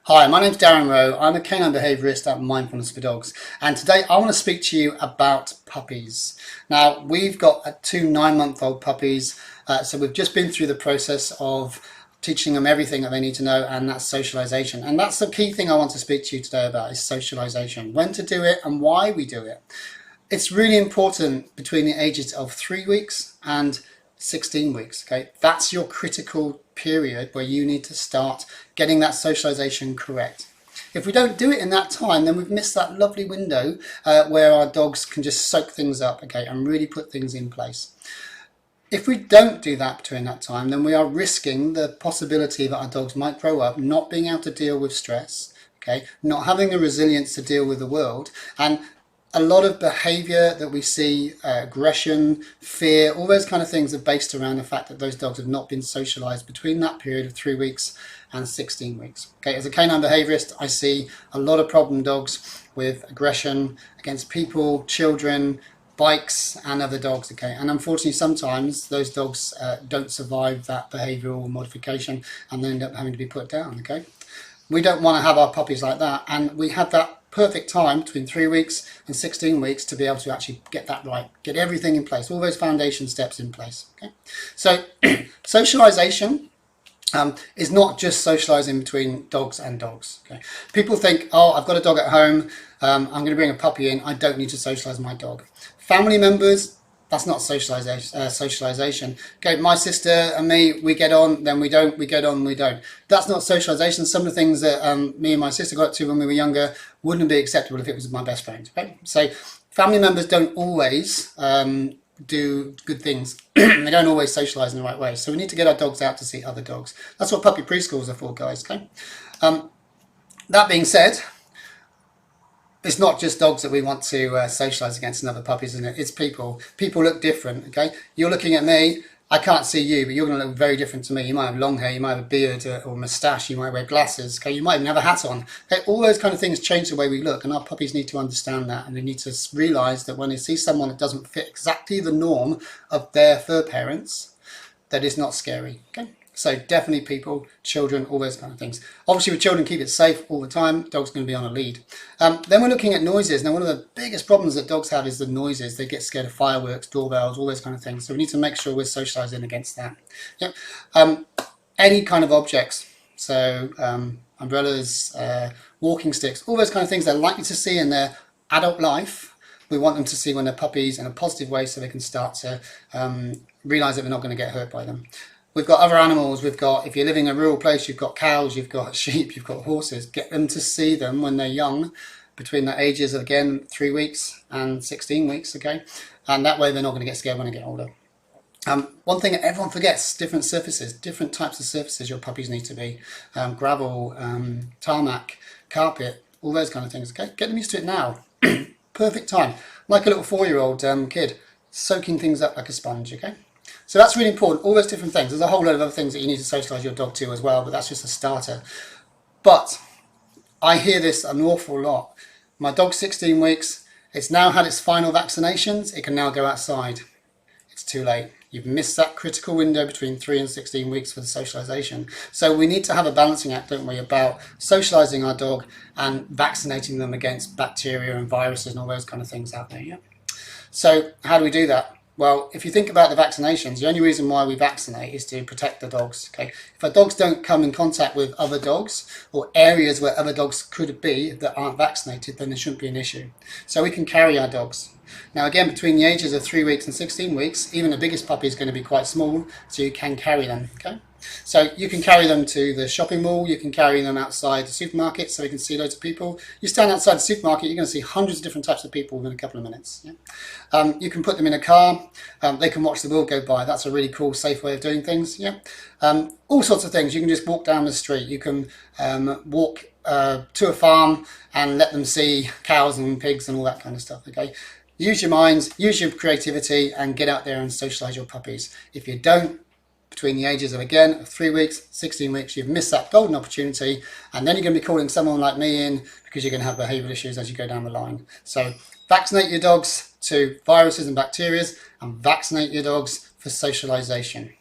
Hi, my name's Darren Rowe. I'm a canine behaviourist at Mindfulness for Dogs, and today I want to speak to you about puppies. Now, we've got two 9-month-old puppies, so we've just been through the process of teaching them everything that they need to know, and that's socialisation. And that's the key thing I want to speak to you today about, is socialisation. When to do it and why we do it. It's really important between the ages of 3 weeks and 16 weeks. Okay, that's your critical period where you need to start getting that socialization correct. If we don't do it in that time, then we've missed that lovely window where our dogs can just soak things up, okay, and really put things in place. If we don't do that between that time, then we are risking the possibility that our dogs might grow up not being able to deal with stress, okay, not having the resilience to deal with the world, and a lot of behaviour that we see, aggression, fear, all those kind of things are based around the fact that those dogs have not been socialised between that period of 3 weeks and 16 weeks. Okay, as a canine behaviourist, I see a lot of problem dogs with aggression against people, children, bikes and other dogs. Okay, and unfortunately sometimes those dogs don't survive that behavioural modification and they end up having to be put down. Okay, we don't want to have our puppies like that, and we have that perfect time between 3 weeks and 16 weeks to be able to actually get that right, get everything in place, all those foundation steps in place. Okay, so socialization is not just socializing between dogs and dogs. Okay, people think, oh, I've got a dog at home, I'm going to bring a puppy in, I don't need to socialize my dog. Family members, that's not socialization. Okay, my sister and me, we get on, then we don't, we get on, we don't. That's not socialization. Some of the things that me and my sister got to when we were younger wouldn't be acceptable if it was my best friend. Okay, so family members don't always do good things. They don't always socialize in the right way. So we need to get our dogs out to see other dogs. That's what puppy preschools are for, guys. Okay. That being said, it's not just dogs that we want to socialise against and other puppies, isn't it? It's people. People look different, okay? You're looking at me, I can't see you, but you're going to look very different to me. You might have long hair, you might have a beard or a moustache, you might wear glasses, okay? You might even have a hat on. Okay? All those kind of things change the way we look, and our puppies need to understand that, and they need to realise that when they see someone that doesn't fit exactly the norm of their fur parents, that is not scary, okay? So definitely people, children, all those kind of things. Obviously with children, keep it safe all the time. Dog's going to be on a lead. Then we're looking at noises. Now one of the biggest problems that dogs have is the noises. They get scared of fireworks, doorbells, all those kind of things. So we need to make sure we're socialising against that. Yep. Any kind of objects. So umbrellas, walking sticks, all those kind of things they're likely to see in their adult life. We want them to see when they're puppies in a positive way so they can start to realise that they're not going to get hurt by them. We've got other animals, we've got, if you're living in a rural place, you've got cows, you've got sheep, you've got horses. Get them to see them when they're young, between the ages of, again, 3 weeks and 16 weeks, okay? And that way they're not going to get scared when they get older. One thing that everyone forgets, different surfaces, different types of surfaces your puppies need to be. Gravel, tarmac, carpet, all those kind of things, okay? Get them used to it now. Perfect time. Like a little 4-year-old kid, soaking things up like a sponge, okay? So that's really important, all those different things. There's a whole load of other things that you need to socialise your dog to as well, but that's just a starter. But I hear this an awful lot. My dog's 16 weeks, it's now had its final vaccinations, it can now go outside. It's too late. You've missed that critical window between 3 and 16 weeks for the socialisation. So we need to have a balancing act, don't we, about socialising our dog and vaccinating them against bacteria and viruses and all those kind of things out there. Yeah. So how do we do that? Well, if you think about the vaccinations, the only reason why we vaccinate is to protect the dogs. Okay, if our dogs don't come in contact with other dogs or areas where other dogs could be that aren't vaccinated, then there shouldn't be an issue. So we can carry our dogs. Now again, between the ages of 3 weeks and 16 weeks, even the biggest puppy is going to be quite small, so you can carry them. Okay, so you can carry them to the shopping mall, you can carry them outside the supermarket so you can see loads of people. You stand outside the supermarket, you're going to see hundreds of different types of people within a couple of minutes. Yeah? You can put them in a car, they can watch the world go by. That's a really cool, safe way of doing things. Yeah, all sorts of things. You can just walk down the street, you can walk to a farm and let them see cows and pigs and all that kind of stuff. Okay, use your minds, use your creativity and get out there and socialise your puppies. If you don't, between the ages of, again, 3 weeks, 16 weeks, you've missed that golden opportunity, and then you're going to be calling someone like me in because you're going to have behavioural issues as you go down the line. So vaccinate your dogs to viruses and bacteria, and vaccinate your dogs for socialisation.